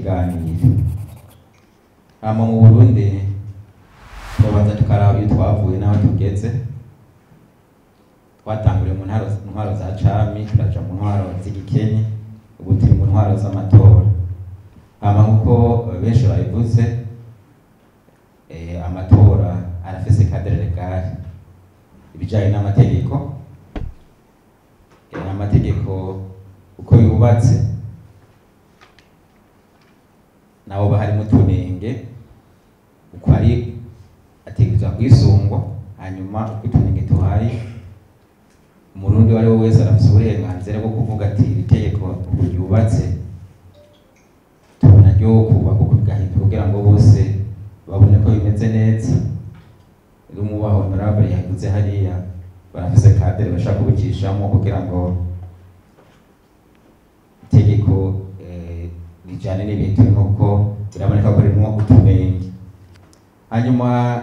ibiganiro. Hama mu Burundi twabanza tukaraba iyo twavuye n'aho tugeze. Twatanguriye mu ntwaro za cami turaja mu ntwaro z'igikenye, ubu turi mu ntwaro z'amatora. Hama nkuko benshi babivuze, amatora arafise cadre legal, ibijanye n'amategeko. Amategeko uko yubatse naho bahari mutunenge, uko ari ategerezwa kwisungwa. Hanyuma uko utunenge tuhari, umurundi wari we wese arafise uburenganzira bwo kuvuga ati iri tegeko ryubatse tubona ryo kubaka kugahindura kugira ngo bose babone ko bimeze neza. Umuba honorable yavuze hariya barafise cadre bashaka kubikishamo kugira ngo itegeko rijane n'ibintu nuko biraboneka ko ririmo utunenge. Hanyuma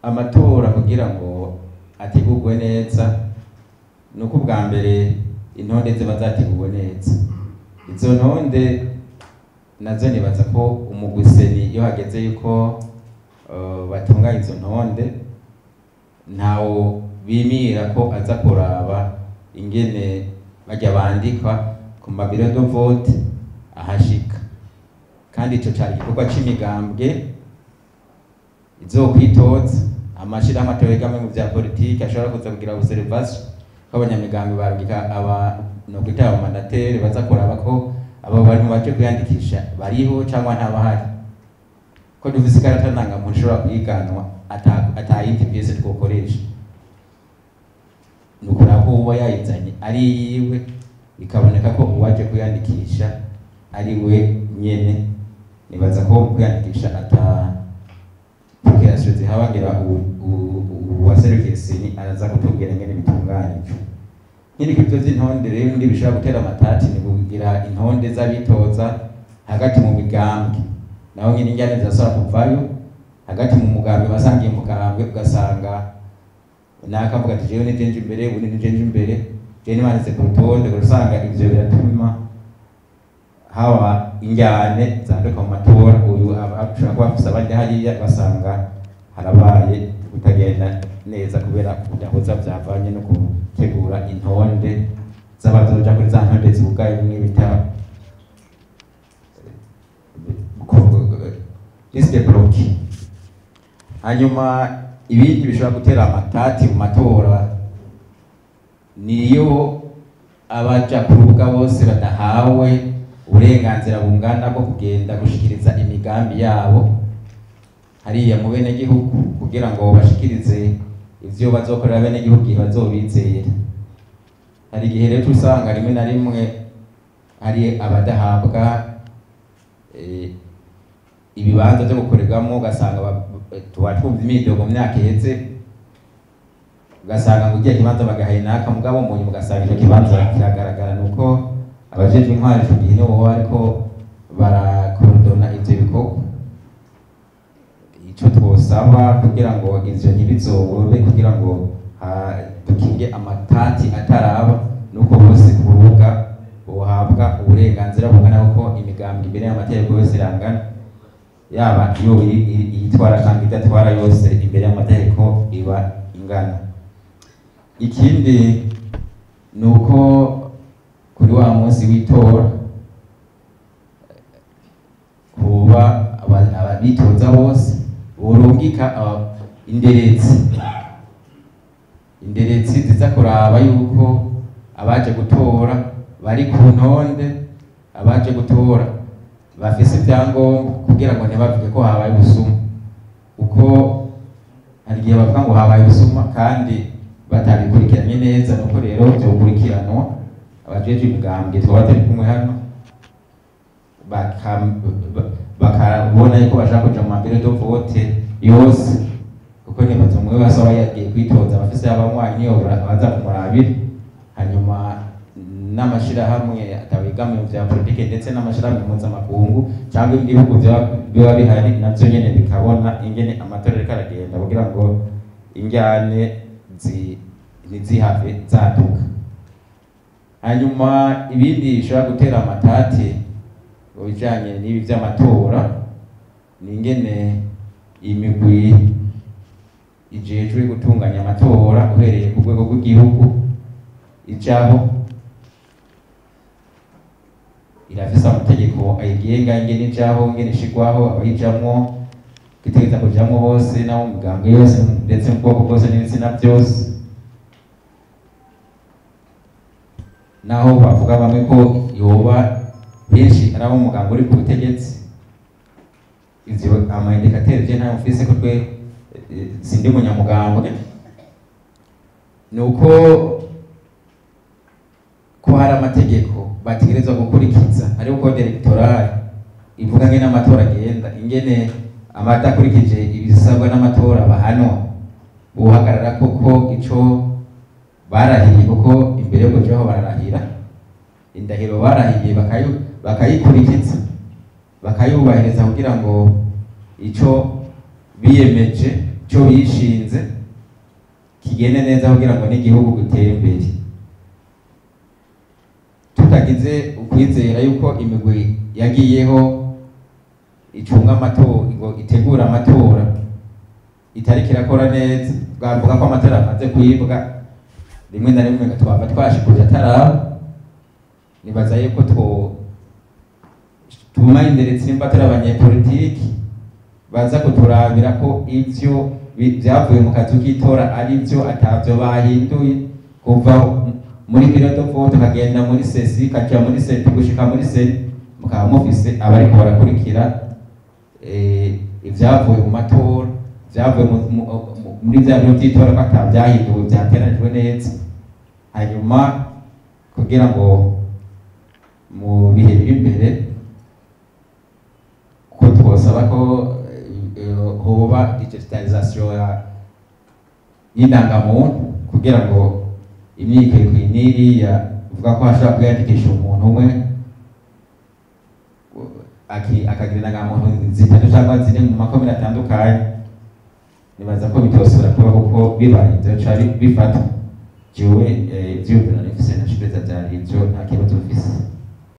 amatora kugira ngo ategurwe neza nuko bwa mbere intonde ziba zateguwe neza. Izo ntonde nazo nibaza ko umugwiseni iyo hageze yuko batunganya izo ntonde ntawo bimira ko aza kuraba ingene bajya bandikwa ku mabiro de vote ahashika, kandi ico cari igikorwa c'imigambwe izokwitoza. Amashirahamwe ategamwe mu vya politike ashobora kuza kugira observation ko abanyamigambwe barungika no kwita abamandateri baza kuraba ko abo bari mu baje kwiyandikisha bariho cyangwa ntabahari, ko dufise ikarata ndangamuntu ishobora kuyiganwa atayindi piece twokoresha. Nuko nako uba yayizanye ari yiwe, bikaboneka ko uwaje kwiyandikisha ari we nyene. Nibaza ko kwiyandikisha application zihabagira uwaserukiye seni araza kutubwira ngene bitunganijwe. Nyiri kwivyo z'intonde rero ndi bishobora gutera amatati ni kugira intonde z'abitoza hagati mu migambwe, naho nyine ingane zirasora kuvayo hagati mu mugambwe. Basangiye mugambwe ugasanga nakavuga ati jewe nije imbere, ubu nije imbere, je nimanitse ku rutonde. Usanga ivyo biratuma haba injyane zanduka mu matora. Uyu ashobora kuba afise abandi hariya, basanga harabaye kutagenda neza kubera kudahuza vyavanye no gutegura intonde z'abazoja kuri za ntonde zugaye bimwe bita liste bloquée. Hanyuma ibindi bishobora gutera amatati mu matora niyo abaja ku rubuga bose badahawe uburenganzira bungana bwo kugenda gushikiriza imigambi yabo hariya mu bene gihugu kugira ngo bashikirize ivyo bazokorera bene gihugu bazobizera. Hari igihe rero usanga rimwe na rimwe hari abadahabwa ibibanza byo gukorerwamo, ugasanga twumva imidogo mu myaka iheze, ugasanga ngo ugiye kibanza bagahenaka mugabo mu nyuma ugasanga icyo kibanza kiragaragara. Nuko abajejwe intwari icyo gihe nibo bariko barakordona ivyo bikorwa. Ico twosaba kugira ngo ivyo ntibizobe, kugira ngo dukinge amatati ataraba, nuko bose ku rubuga bohabwa uburenganzira bungana kuko imigambi imbere y'amategeko yose irangana, yaba iyo yitwara kandi idatwara yose imbere y'amategeko iba ingana. Ikindi nuko kuri wa munsi w'itora kuba ababitoza bose borungika inderetsi ziza kuraba yuko abaje gutora bari ku ntonde, abaje gutora bafise ibyangombwa kugira ngo ntibavuge ko habaye ubusuma, kuko hari igihe bavuga ngo habaye ubusuma kandi batabikurikiranye neza. Nuko rero vyokurikiranwa, abajeje imigambwe twaba turi kumwe hano bakabona yuko bashaka kuja mu mabiro de vote yose, kuko nibaza umwe wese aba yagiye kwitoza abafise abanywanyi niyo baza kumurabira. Hanyuma n'amashirahamwe atabigamiye vya politike ndetse n'amashirahamwe mpuzamakungu cyangwa ibihugu biba bihari navyo nyene bikabona ingene amatora ariko aragenda kugira ngo injyane ntizihave zaduka. Hanyuma ibindi bishobora gutera amatati bijanye n'ibi vy'amatora ningene imigwi ijejwe gutunganya amatora uhereye ku rwego rw'igihugu ijaho irafise amategeko ayigenga ingene ijaho ingene ishigwaho abayijamwo gitegeza kujamwo bose nabo mu migambwe yose ndetse mu bwoko bwose n'ibitsina byose naho bavuga bamwe ko yoba benshi ari abo muganga uri ku butegetsi ivyo amaindikateri je ntayo mfise ko twe sindi munyamugambwe nuko ko hari amategeko bategerezwa gukurikiza ari uko electoral ivuga ngene amatora agenda ingene amadakurikije ibisabwa n'amatora bahanwa buhagarara koko ico barahiye kuko imbere yo kujaho bararahira indahiro barahiye bakayikurikiza bakayubahiriza kugira ngo ico biyemeje cyo bishinze kigende neza kugira ngo n'igihugu gitere imbere tutagize ukwizera yuko imigwi yagiyeho icunga amatora ngo itegura amatora itariki irakora neza bwavuga ko amatora amaze kwibwa rimwe na rimwe twaba twashikuje ataraba nibaza yuko tuma imbere tsimba turi abanyepolitiki baza kuturabira ko ivyo vyavuye mu kazu k'itora ari vyo atavyo bahinduye kuva muri biro de vote kagenda muri sesi kaja muri seti gushika muri seti mukaba mufise abariko barakurikira ivyavuye mu matora vyavuye muri vya biro vy'itora ko atavyahinduwe vyateranijwe neza hanyuma kugira ngo mu bihe biri imbere ko twosaba ko hoba digitalization y'indangamuntu kugira ngo imyikeko n'iriya uvuga ko hashobora kwiyandikisha umuntu umwe akagira indangamuntu zitatu cyangwa ziri mu makomine atandukanye nibaza ko bitosubira kuba kuko bibaye ivyo cari bifata jewe vyumvira nifise nashibeza vyari ivyo nta kibazo mfise